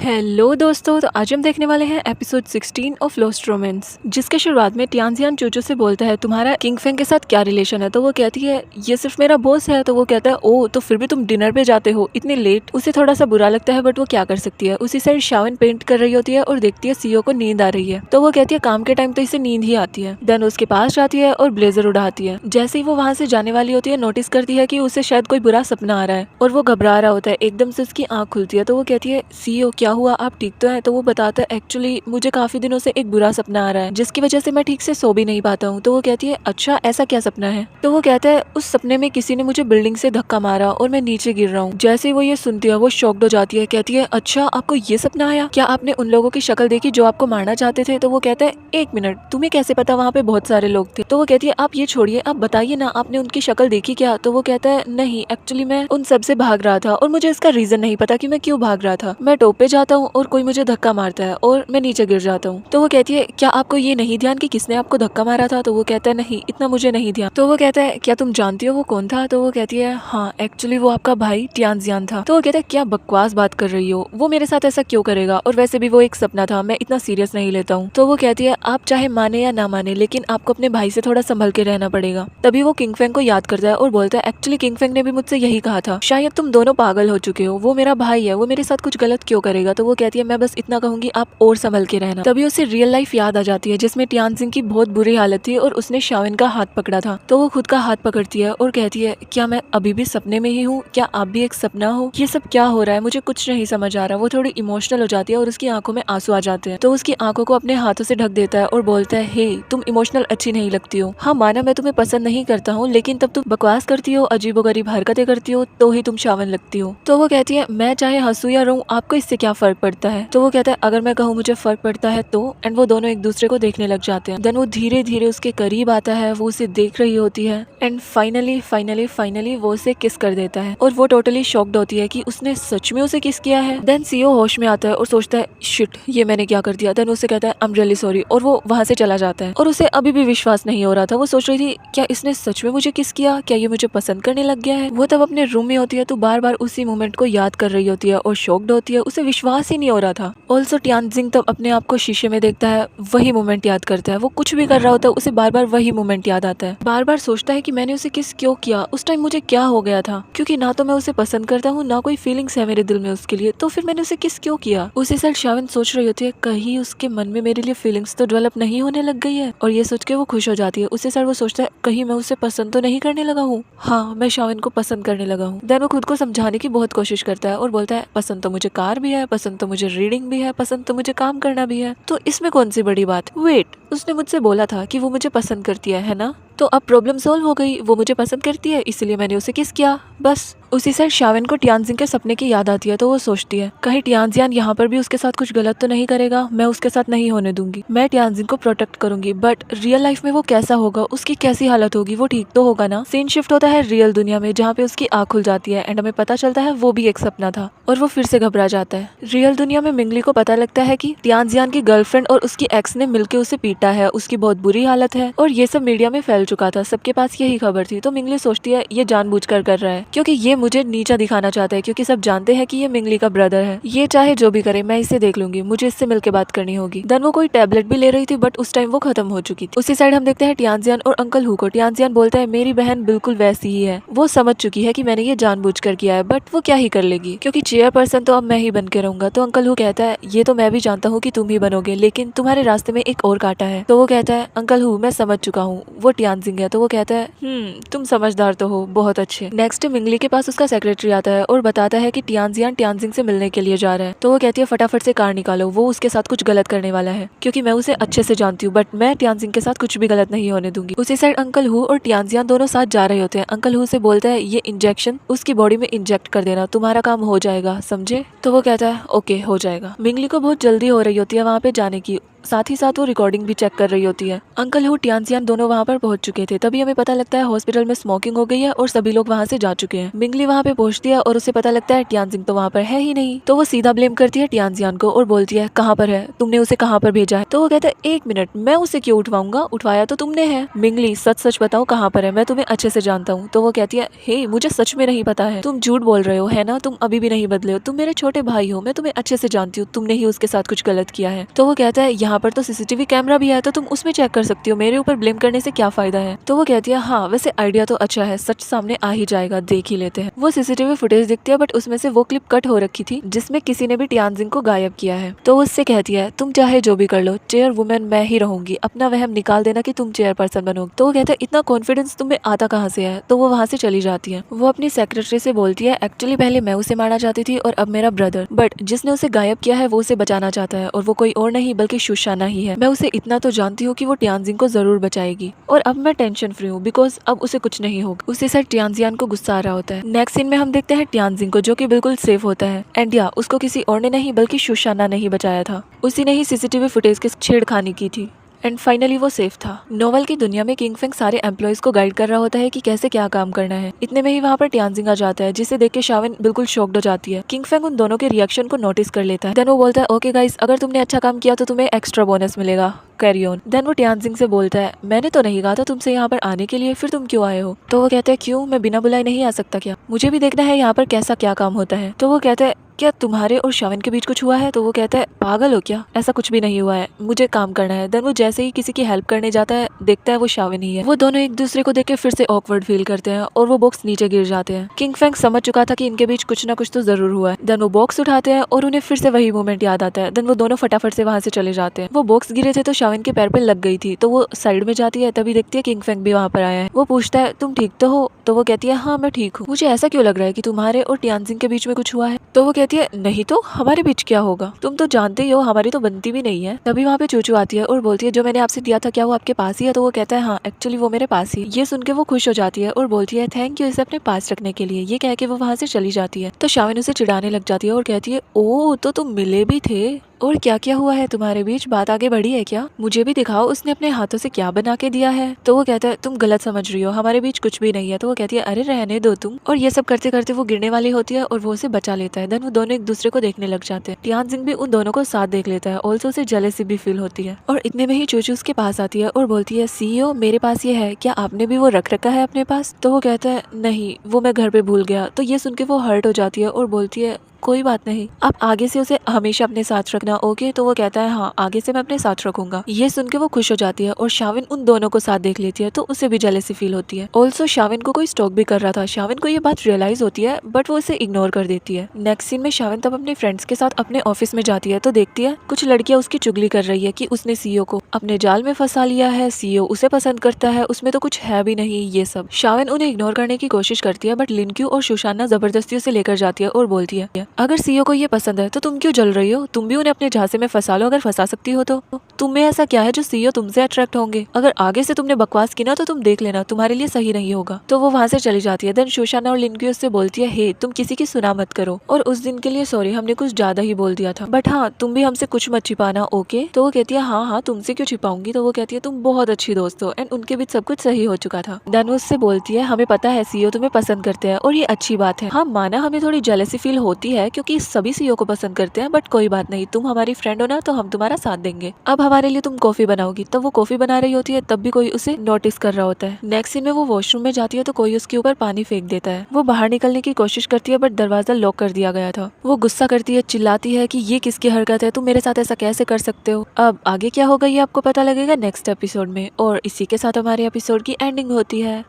Hello दोस्तों, तो आज हम देखने वाले हैं एपिसोड 16 ऑफ लॉस्ट रोमांस, जिसके शुरुआत में टियानजियान चूचू से बोलता है तुम्हारा किंगफेंग के साथ क्या रिलेशन है। तो वो कहती है ये सिर्फ मेरा बॉस है। तो वो कहता है ओ तो फिर भी तुम डिनर पे जाते हो इतनी लेट। उसे थोड़ा सा बुरा लगता है बट वो क्या कर सकती है। उसी साइड शावन पेंट कर रही होती है और देखती है सीओ को नींद आ रही है। तो वो कहती है काम के टाइम तो इसे नींद ही आती है। देन उसके पास जाती है और ब्लेजर उड़ाती है। जैसे ही वो वहाँ से जाने वाली होती है नोटिस करती है कि उसे शायद कोई बुरा सपना आ रहा है और वो घबरा रहा होता है। एकदम से उसकी आंख खुलती है। तो वो कहती है सीओ क्या हुआ, आप ठीक तो है। तो वो बताता है एक्चुअली मुझे काफी दिनों से एक बुरा सपना आ रहा है जिसकी वजह से मैं ठीक से सो भी नहीं पाता हूँ। तो वो कहती है अच्छा ऐसा क्या सपना है। तो वो कहता है उस सपने में किसी ने मुझे बिल्डिंग से धक्का मारा और मैं नीचे गिर रहा हूँ। जैसे ही वो ये सुनती है वो शॉक्ड हो जाती है। कहती है अच्छा आपको ये सपना आया, क्या आपने उन लोगों की शक्ल देखी जो आपको मारना चाहते थे। तो वो कहता है एक मिनट, तुम्हें कैसे पता वहाँ पे बहुत सारे लोग थे। तो वो कहती है आप ये छोड़िए, आप बताइए ना आपने उनकी शक्ल देखी क्या। तो वो कहता है नहीं एक्चुअली मैं उन सब से भाग रहा था और मुझे इसका रीजन नहीं पता कि मैं क्यों भाग रहा था। मैं टॉप पे जाता हूँ और कोई मुझे धक्का मारता है और मैं नीचे गिर जाता हूँ। तो वो कहती है क्या आपको ये नहीं ध्यान कि किसने आपको धक्का मारा था। तो वो कहता है नहीं इतना मुझे नहीं ध्यान। तो वो कहता है क्या तुम जानती हो वो कौन था। तो वो कहती है हाँ एक्चुअली वो आपका भाई टियानजियान था। तो वो कहता है क्या बकवास बात कर रही हो, वो मेरे साथ ऐसा क्यों करेगा और वैसे भी वो एक सपना था, मैं इतना सीरियस नहीं लेता हूँ। तो वो कहती है आप चाहे माने या ना माने लेकिन आपको अपने भाई से थोड़ा संभल के रहना पड़ेगा। तभी वो किंगफेंग को याद करता है और बोलता है एक्चुअली किंगफेंग ने भी मुझसे यही कहा था, शायद तुम दोनों पागल हो चुके हो, वो मेरा भाई है, वो मेरे साथ कुछ गलत क्यों करेगा। तो वो कहती है मैं बस इतना कहूंगी आप और संभल के रहना। तभी उसे रियल लाइफ याद आ जाती है जिसमें टियानजिंग की बहुत बुरी हालत थी और उसने शाविन का हाथ पकड़ा था। तो वो खुद का हाथ पकड़ती है और कहती है क्या मैं अभी भी सपने में ही हूँ, क्या आप भी एक सपना हो, ये सब क्या हो रहा है, मुझे कुछ नहीं समझ आ रहा। वो थोड़ी इमोशनल हो जाती है और उसकी आंखों में आंसू आ जाते हैं। तो उसकी आंखों को अपने हाथों से ढक देता है और बोलता है हे तुम इमोशनल अच्छी नहीं लगती हो। हाँ माना मैं तुम्हें पसंद नहीं करता हूँ लेकिन तब तुम बकवास करती हो, अजीबोगरीब हरकतें करती हो तो ही तुम शावन लगती हो। तो वो कहती है मैं चाहे हंसू या रोऊं आपको इससे क्या फर्क पड़ता है। तो वो कहता है अगर मैं कहूँ मुझे फर्क पड़ता है तो। एंड वो दोनों एक दूसरे को देखने लग जाते हैं। देन वो धीरे धीरे उसके करीब आता है, वो उसे देख रही होती है एंड फाइनली वो उसे किस कर देता है और वो टोटली शॉक्ड होती है कि उसने सच में उसे किस किया है। देन सीओ होश में आता है और सोचता है शिट ये मैंने क्या कर दिया। देन उसे कहता है आई एम रियली सॉरी और वो वहाँ से चला जाता है। और उसे अभी भी विश्वास नहीं हो रहा था, वो सोच रही थी क्या इसने सच में मुझे किस किया, क्या ये मुझे पसंद करने लग गया है। वो तब अपने रूम में होती है तो बार बार उसी मोमेंट को याद कर रही होती है और शॉक्ड होती है, उसे विश्वास ही नहीं हो रहा था। ऑल्सो टियानजिंग तब अपने आप को शीशे में देखता है, वही मोमेंट याद करता है। वो कुछ भी कर रहा होता है उसे बार बार वही मोमेंट याद आता है। बार बार सोचता है कि मैंने उसे किस क्यों किया, उस टाइम मुझे क्या हो गया था, क्योंकि ना तो मैं उसे पसंद करता हूँ ना कोई फीलिंग्स है मेरे दिल में उसके लिए, तो फिर मैंने उसे किस क्यों किया। उसी साइड शाविन सोच रही होती है कहीं उसके मन में मेरे लिए फीलिंग्स तो डेवलप नहीं होने लग गई है, और ये सोच के वो खुश हो जाती है। उसी साइड वो सोचता है कहीं मैं उसे पसंद तो नहीं करने लगा हूँ। हाँ मैं शाविन को पसंद करने लगा हूँ। देन वो खुद को समझाने की बहुत कोशिश करता है और बोलता है पसंद तो मुझे कार भी है, पसंद तो मुझे रीडिंग भी है, पसंद तो मुझे काम करना भी है, तो इसमें कौन सी बड़ी बात। वेट उसने मुझसे बोला था कि वो मुझे पसंद करती है ना, तो अब प्रॉब्लम सॉल्व हो गई, वो मुझे पसंद करती है इसलिए मैंने उसे किस किया बस। उसी साइड शाविन को टियानजिंग के सपने की याद आती है तो वो सोचती है कहीं टियानजियान यहाँ पर भी उसके साथ कुछ गलत तो नहीं करेगा, मैं उसके साथ नहीं होने दूंगी, मैं टियानजिंग को प्रोटेक्ट करूंगी। बट रियल लाइफ में वो कैसा होगा, उसकी कैसी हालत होगी, वो ठीक तो होगा ना। सीन शिफ्ट होता है रियल दुनिया में जहाँ पे उसकी आँख खुल जाती है एंड हमें पता चलता है वो भी एक सपना था और वो फिर से घबरा जाता है। रियल दुनिया में मिंगली को पता लगता है कि टियानजियान की गर्लफ्रेंड और उसकी एक्स ने मिलकर उसे पीटा है, उसकी बहुत बुरी हालत है और ये सब मीडिया में फैल चुका था, सबके पास यही खबर थी। तो मिंगली सोचती है ये जानबूझकर कर रहा है क्योंकि ये मुझे नीचा दिखाना चाहता है, क्योंकि सब जानते हैं कि ये मिंगली का ब्रदर है, ये चाहे जो भी करे मैं इसे देख लूंगी, मुझे इससे मिलकर बात करनी होगी। देन वो कोई टैबलेट भी ले रही थी बट उस टाइम वो खत्म हो चुकी थी। उसी साइड हम देखते हैं टियानजियान और अंकल हु को। टियानजियान बोलता है मेरी बहन बिल्कुल वैसी ही है, वो समझ चुकी है कि मैंने ये जानबूझकर किया है बट वो क्या ही कर लेगी क्योंकि चेयरपर्सन तो अब मैं ही बन के रहूंगा। तो अंकल हु कहता है ये तो मैं भी जानता हूँ कि तुम ही बनोगे लेकिन तुम्हारे रास्ते में एक और कांटा है। तो वो कहता है अंकल हु मैं समझ चुका हूँ वो टियानजिंग है। तो वो कहता है तुम समझदार तो हो, बहुत अच्छे। नेक्स्ट मिंगली के पास उसका सेक्रेटरी आता है और बताता है कि टियानजियान टियानजिंग से मिलने के लिए जा रहा है। तो वो कहती है फटाफट से कार निकालो, वो उसके साथ कुछ गलत करने वाला है, क्योंकि मैं उसे अच्छे से जानती हूँ बट मैं टियानजिंग के साथ कुछ भी गलत नहीं होने दूंगी। उसी साइड अंकल हु और टियानजियान दोनों साथ जा रहे होते हैं। अंकल हु से बोलता है ये इंजेक्शन उसकी बॉडी में इंजेक्ट कर देना, तुम्हारा काम हो जाएगा, समझे। तो वो कहता है ओके हो जाएगा। मिंगली को बहुत जल्दी हो रही होती है वहाँ पे जाने की साथ ही साथ वो रिकॉर्डिंग भी चेक कर रही होती है। अंकल हु टियानजियान दोनों वहाँ पर पहुंच चुके थे। तभी हमें पता लगता है हॉस्पिटल में स्मोकिंग हो गई है और सभी लोग वहाँ से जा चुके हैं। मिंगली वहाँ पे पहुंचती है और उसे पता लगता है टियानजिंग तो वहाँ पर है ही नहीं। तो वो सीधा ब्लेम करती है टियानजियान को और बोलती है कहाँ पर है, तुमने उसे कहाँ पर भेजा है। तो वो कहता है 1 मिनट, मैं उसे क्यों उठवाऊंगा, उठवाया तो तुमने है। मिंगली सच सच बताओ कहाँ पर है, मैं तुम्हें अच्छे से जानता हूँ। तो वो कहती है हे मुझे सच में नहीं पता है, तुम झूठ बोल रहे हो है ना, तुम अभी भी नहीं बदले हो, तुम मेरे छोटे भाई हो, मैं तुम्हें अच्छे से जानती हूँ, तुमने ही उसके साथ कुछ गलत किया है। तो वो कहता है यहाँ पर तो सीसीटीवी कैमरा भी है, तो तुम उसमें चेक कर सकती हो, मेरे ऊपर ब्लेम करने से क्या फायदा है। तो वो कहती है हाँ वैसे आइडिया तो अच्छा है, सच सामने आ ही जाएगा, देख ही लेते हैं। वो सीसीटीवी फुटेज दिखती है बट उसमें से वो क्लिप कट हो रखी थी जिसमें किसी ने भी टियानजिंग को गायब किया है। तो वो उससे कहती है तुम चाहे जो भी कर लो, चेयर वुमेन मैं ही रहूंगी, अपना वहम निकाल देना कि तुम चेयर पर्सन बनोगे। तो वो कहता है इतना कॉन्फिडेंस तुम्हें आता कहाँ से है। तो वो वहाँ से चली जाती है। वो अपनी सेक्रेटरी से बोलती है एक्चुअली पहले मैं उसे मारना चाहती थी और अब मेरा ब्रदर, बट जिसने उसे गायब किया है वो उसे बचाना चाहता है और वो कोई और नहीं बल्कि शुशाना ही है। मैं उसे इतना तो जानती हूँ कि वो टियानजिंग को जरूर बचाएगी और अब मैं टेंशन फ्री हूँ बिकॉज अब उसे कुछ नहीं होगा। उसी साइड टियानजियान को गुस्सा आ रहा होता है। नेक्स्ट सीन में हम देखते हैं टियानजिंग को जो कि बिल्कुल सेफ होता है एंड या उसको किसी और ने नहीं बल्कि शुशाना ने ही बचाया था। उसी ने ही सीसीटीवी फुटेज के छेड़खानी की थी एंड फाइनली वो सेफ था। नोवेल की दुनिया में किंग फेंग सारे एम्प्लॉयज को गाइड कर रहा होता है कि कैसे क्या काम करना है। इतने में ही वहाँ पर टियानजिंग आ जाता है जिसे देख के शाविन बिल्कुल शॉक्ड हो जाती है। किंग फेंग उन दोनों के रिएक्शन को नोटिस कर लेता है। देन वो बोलता है ओके गाइस, अगर तुमने अच्छा काम किया तो तुम्हें एक्स्ट्रा बोनस मिलेगा, कैरी ऑन। देन वो टियानजिंग से बोलता है मैंने तो नहीं कहा था तुमसे यहाँ पर आने के लिए, फिर तुम क्यों आए हो। तो वो कहते हैं क्यों, मैं बिना बुलाए नहीं आ सकता क्या, मुझे भी देखना है यहाँ पर कैसा क्या काम होता है। तो वो कहते हैं क्या तुम्हारे और शाविन के बीच कुछ हुआ है। तो वो कहता है पागल हो क्या, ऐसा कुछ भी नहीं हुआ है, मुझे काम करना है। देन वो जैसे ही किसी की हेल्प करने जाता है देखता है वो शाविन ही है। वो दोनों एक दूसरे को देख के फिर से ऑकवर्ड फील करते हैं और वो बॉक्स नीचे गिर जाते हैं। किंग फेंग समझ चुका था कि इनके बीच कुछ ना कुछ तो जरूर हुआ है। देन वो बॉक्स उठाते हैं और उन्हें फिर से वही मोमेंट याद आता है। देन वो दोनों फटाफट से वहाँ से चले जाते हैं। वो बॉक्स गिरे थे तो शाविन के पैर पे लग गई थी, तो वो साइड में जाती है। तभी देखती है किंग फेंग भी वहाँ पर आया है। वो पूछता है तुम ठीक तो हो। तो वो कहती है हाँ मैं ठीक हूँ, मुझे ऐसा क्यों लग रहा है कि तुम्हारे और टियानजिंग के बीच में कुछ हुआ है। तो वो कहती है नहीं तो हमारे बीच क्या होगा, तुम तो जानते ही हो हमारी तो बनती भी नहीं है। तभी वहाँ पे चूचू आती है और बोलती है जो मैंने आपसे दिया था क्या वो आपके पास ही है। तो वो कहता है हाँ एक्चुअली वो मेरे पास ही। ये सुन के वो खुश हो जाती है और बोलती है थैंक यू इसे अपने पास रखने के लिए। ये कह के वो वहाँ से चली जाती है। तो शाविन उसे चिढ़ाने लग जाती है और कहती है ओ तो तुम मिले भी थे, और क्या क्या हुआ है तुम्हारे बीच, बात आगे बढ़ी है क्या, मुझे भी दिखाओ उसने अपने हाथों से क्या बना के दिया है। तो वो कहता है तुम गलत समझ रही हो, हमारे बीच कुछ भी नहीं है। तो वो कहती है अरे रहने दो तुम। और ये सब करते करते वो गिरने वाली होती है और वो उसे बचा लेता है। देन वो दोनों एक दूसरे को देखने लग जाते हैं। टियानजिंग भी उन दोनों को साथ देख लेता है। ऑल्सो उसे जेलसी भी फील होती है। और इतने में ही चूचू उसके पास आती है और बोलती है सीईओ मेरे पास ये है, क्या आपने भी वो रख रखा है अपने पास। तो वो कहता है नहीं वो मैं घर पे भूल गया। तो ये सुन के वो हर्ट हो जाती है और बोलती है कोई बात नहीं, आप आगे से उसे हमेशा अपने साथ रखना ओके। तो वो कहता है हाँ आगे से मैं अपने साथ रखूंगा। ये सुन के वो खुश हो जाती है और शाविन उन दोनों को साथ देख लेती है तो उसे भी जेलसी फील होती है। ऑल्सो शाविन को कोई स्टॉक भी कर रहा था। शाविन को ये बात रियलाइज होती है बट वो इसे इग्नोर कर देती है। नेक्स्ट सीन में शाविन तब अपने फ्रेंड्स के साथ अपने ऑफिस में जाती है तो देखती है कुछ लड़कियां उसकी चुगली कर रही है कि उसने सीईओ को अपने जाल में फंसा लिया है, सीईओ उसे पसंद करता है, उसमें तो कुछ है भी नहीं। ये सब शाविन उन्हें इग्नोर करने की कोशिश करती है बट लिनक्यू और शुशाना जबरदस्ती उसे लेकर जाती है और बोलती है अगर सीईओ को ये पसंद है तो तुम क्यों जल रही हो, तुम भी उन्हें अपने झांसे में फंसा लो, अगर फंसा सकती हो तो। तुम में ऐसा क्या है जो सीईओ तुमसे अट्रैक्ट होंगे, अगर आगे से तुमने बकवास की ना तो तुम देख लेना तुम्हारे लिए सही नहीं होगा। तो वो वहाँ से चली जाती है। देन शुशाना और लिनक्यू उससे बोलती है हे तुम किसी की सुना मत करो और उस दिन के लिए सॉरी, हमने कुछ ज्यादा ही बोल दिया था, बट हाँ तुम भी हमसे कुछ मत छिपाना ओके। तो वो कहती है हाँ हाँ तुमसे क्यों छिपाऊंगी। तो वो कहती है तुम बहुत अच्छी दोस्त हो एंड उनके बीच सब कुछ सही हो चुका था। देन वो उससे बोलती है हमें पता है सीईओ तुम्हें पसंद करते हैं और ये अच्छी बात है। हाँ माना हमें थोड़ी जेलसी फील होती है क्योंकि सभी सीईओ को पसंद करते हैं, बट कोई बात नहीं, तुम हमारी फ्रेंड हो ना तो हम तुम्हारा साथ देंगे। अब हमारे लिए तुम कॉफी बनाओगी। तब वो कॉफी बना रही होती है तब भी कोई उसे नोटिस कर रहा होता है। नेक्स्ट सीन में वो वॉशरूम में जाती है तो कोई उसके ऊपर पानी फेंक देता है। वो बाहर निकलने की कोशिश करती है बट दरवाजा लॉक कर दिया गया था। वो गुस्सा करती है, चिल्लाती है कि ये किसकी हरकत है, तुम मेरे साथ ऐसा कैसे कर सकते हो। अब आगे क्या होगा ये आपको पता लगेगा नेक्स्ट एपिसोड में। और इसी के साथ हमारे एपिसोड की एंडिंग होती है।